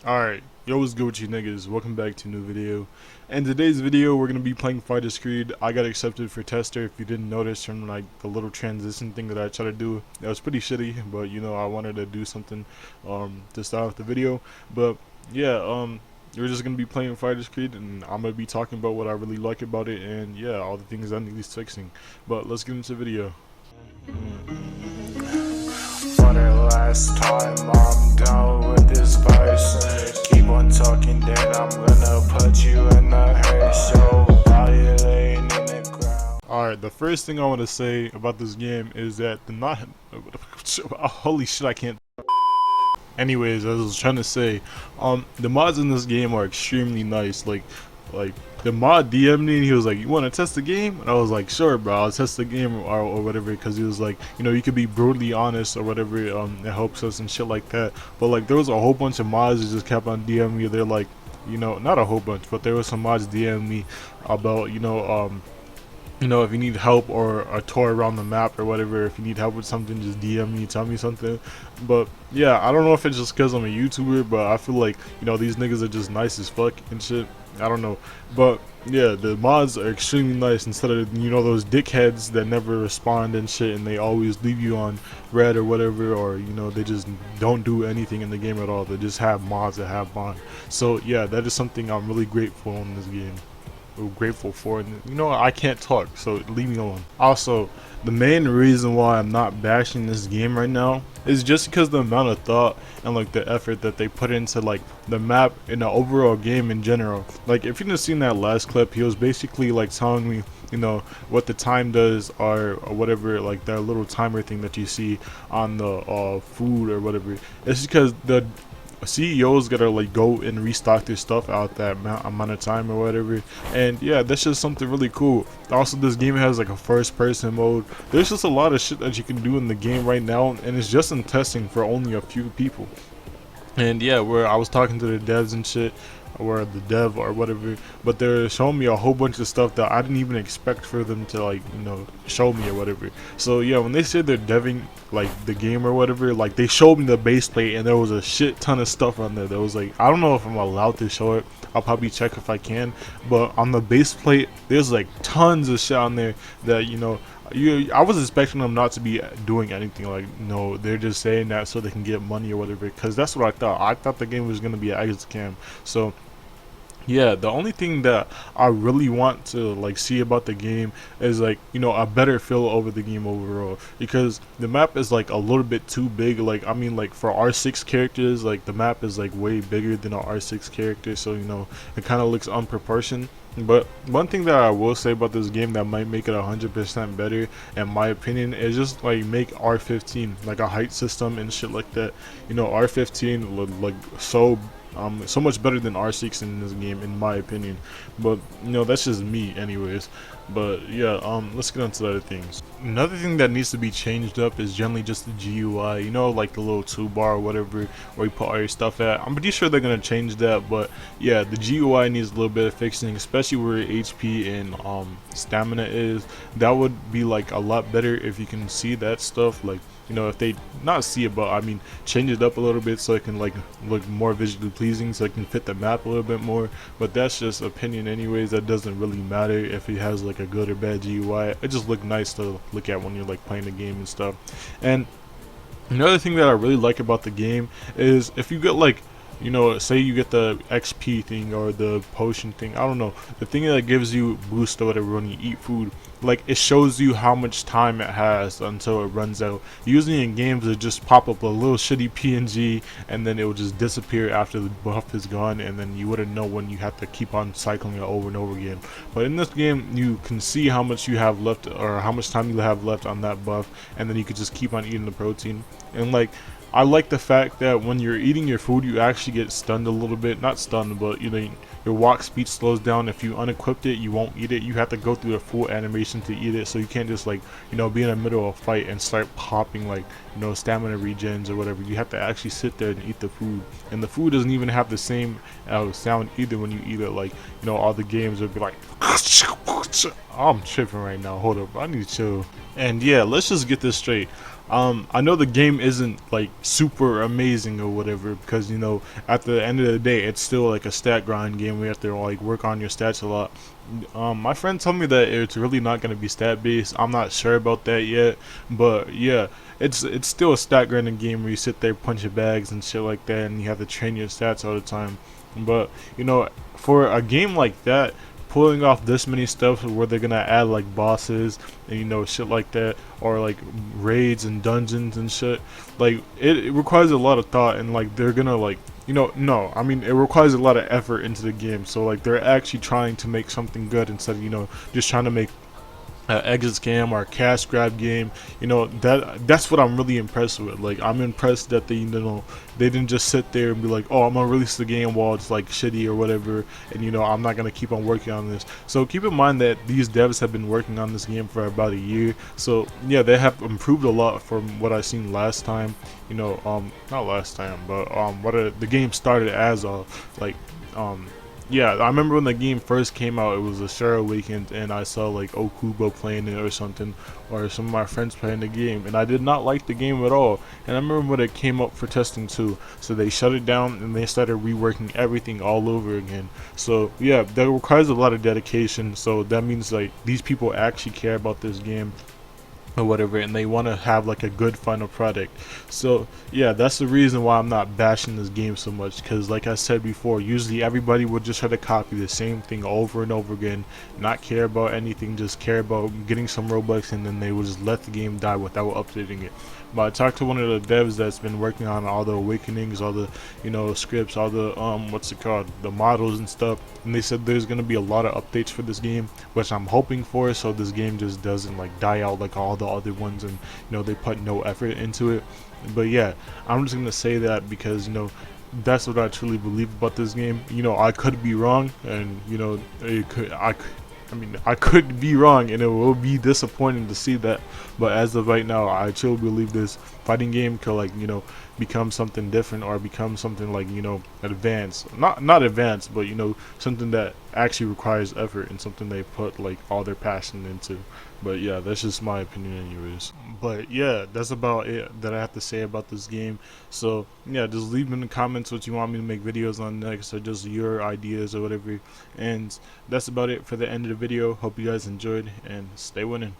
Alright, yo, what's good with you niggas? Welcome back to a new video. In today's video, we're gonna be playing Fighters Creed. I got accepted for tester. If you didn't notice from like the little transition thing that I tried to do, that was pretty shitty, but you know, I wanted to do something to start off the video. But yeah, we're just gonna be playing Fighters Creed, and I'm gonna be talking about what I really like about it, and yeah, all the things that needs fixing. But let's get into the video. For the last time, I'm done with this verse. Keep on talking, then I'm gonna put you in the hearse. Your body laying in the ground. Alright, the first thing I want to say about this game is that the not holy shit, I can't. Anyways, as I was trying to say, the mods in this game are extremely nice. Like the mod DM'd me and he was like, "You want to test the game?" And I was like, "Sure, bro, I'll test the game or whatever." Because he was like, you know, you could be brutally honest or whatever. It helps us and shit like that. But like, there was a whole bunch of mods that just kept on DMing me. They're like, you know, not a whole bunch, but there was some mods DM me about, you know, if you need help or a tour around the map or whatever, if you need help with something, just DM me, tell me something. But yeah, I don't know if it's just because I'm a YouTuber, but I feel like, you know, these niggas are just nice as fuck and shit. I don't know, but yeah, the mods are extremely nice instead of, you know, those dickheads that never respond and shit, and they always leave you on red or whatever, or you know, they just don't do anything in the game at all. They just have mods that have bond. So yeah, that is something I'm really grateful in this game. Grateful for, and you know, I can't talk, so leave me alone. Also, the main reason why I'm not bashing this game right now is just because the amount of thought and like the effort that they put into like the map and the overall game in general. Like, if you didn't seen that last clip, he was basically like telling me, you know, what the time does or whatever, like that little timer thing that you see on the food or whatever. It's because the CEOs gotta like go and restock their stuff out that amount of time or whatever, and yeah, that's just something really cool. Also, this game has like a first person mode. There's just a lot of shit that you can do in the game right now, and it's just in testing for only a few people. And yeah, where I was talking to the devs and shit, or the dev or whatever, but they're showing me a whole bunch of stuff that I didn't even expect for them to, like, you know, show me or whatever. So yeah, when they said they're deving like the game or whatever, like they showed me the base plate and there was a shit ton of stuff on there that was like, I don't know if I'm allowed to show it. I'll probably check if I can, but on the base plate there's like tons of shit on there that, you know, I was expecting them not to be doing anything. Like, no, they're just saying that so they can get money or whatever, because that's what I thought. I thought the game was going to be an exit cam. So yeah, the only thing that I really want to like see about the game is, like, you know, a better feel over the game overall, because the map is like a little bit too big. Like, I mean, like for R6 characters, like the map is like way bigger than an R6 character, so you know, it kind of looks unproportioned. But one thing that I will say about this game that might make it 100% better, in my opinion, is just like make R15 like a height system and shit like that. You know, R15 look like so much better than R6 in this game, in my opinion. But you know, that's just me anyways. But yeah, let's get on to the other things. Another thing that needs to be changed up is generally just the GUI, you know, like the little toolbar or whatever where you put all your stuff at. I'm pretty sure they're gonna change that, but yeah, the GUI needs a little bit of fixing, especially where HP and stamina is. That would be like a lot better if you can see that stuff. Like, you know, if they not see it, but I mean change it up a little bit so it can like look more visually pleasing, so it can fit the map a little bit more. But that's just opinion anyways. That doesn't really matter if it has like a good or bad GUI. It just look nice to look at when you're like playing the game and stuff. And another thing that I really like about the game is if you get like, you know, say you get the XP thing or the potion thing, I don't know, the thing that gives you boost or whatever when you eat food, like it shows you how much time it has until it runs out. Usually in games it just pop up a little shitty PNG and then it will just disappear after the buff is gone, and then you wouldn't know when you have to keep on cycling it over and over again. But in this game you can see how much you have left or how much time you have left on that buff, and then you could just keep on eating the protein. And like, I like the fact that when you're eating your food, you actually get stunned a little bit. Not stunned, but your walk speed slows down. If you unequipped it, you won't eat it. You have to go through a full animation to eat it. So you can't just like be in the middle of a fight and start popping like stamina regens or whatever. You have to actually sit there and eat the food. And the food doesn't even have the same sound either when you eat it. Like all the games would be like. I'm tripping right now. Hold up, I need to chill. And yeah, let's just get this straight. I know the game isn't like super amazing or whatever because at the end of the day it's still like a stat grind game where you have to like work on your stats a lot. My friend told me that it's really not going to be stat based. I'm not sure about that yet, but yeah, it's still a stat grinding game where you sit there punching bags and shit like that, and you have to train your stats all the time. But for a game like that, pulling off this many stuff where they're gonna add like bosses and shit like that, or like raids and dungeons and shit, like it requires a lot of thought, and like they're gonna like no, I mean it requires a lot of effort into the game. So like they're actually trying to make something good instead of just trying to make exit scam or cash grab game. That's what I'm really impressed with. Like I'm impressed that they didn't just sit there and be like, oh, I'm gonna release the game while it's like shitty or whatever, and I'm not gonna keep on working on this. So keep in mind that these devs have been working on this game for about a year. So yeah, they have improved a lot from what I seen last time. Not last time, but the game started as yeah, I remember when the game first came out, it was a Share Awakened, and I saw like Okubo playing it or something, or some of my friends playing the game, and I did not like the game at all. And I remember when it came up for testing too, so they shut it down and they started reworking everything all over again. So yeah, that requires a lot of dedication. So that means like these people actually care about this game or whatever, and they want to have like a good final product. So yeah, that's the reason why I'm not bashing this game so much, because like I said before, usually everybody would just try to copy the same thing over and over again, not care about anything, just care about getting some Robux, and then they would just let the game die without updating it. But I talked to one of the devs that's been working on all the awakenings, all the scripts, all the what's it called, the models and stuff, and they said there's gonna be a lot of updates for this game, which I'm hoping for, so this game just doesn't like die out like all the other ones, and they put no effort into it. But yeah, I'm just gonna say that because that's what I truly believe about this game. I could be wrong, and I mean, I could be wrong, and it will be disappointing to see that. But as of right now, I truly believe this fighting game could like become something different, or become something like advanced. Not advanced, but something that actually requires effort, and something they put like all their passion into. But yeah, that's just my opinion anyways. But yeah, that's about it that I have to say about this game. So yeah, just leave in the comments what you want me to make videos on next, or just your ideas or whatever. And that's about it for the end of the video. Hope you guys enjoyed, and stay winning.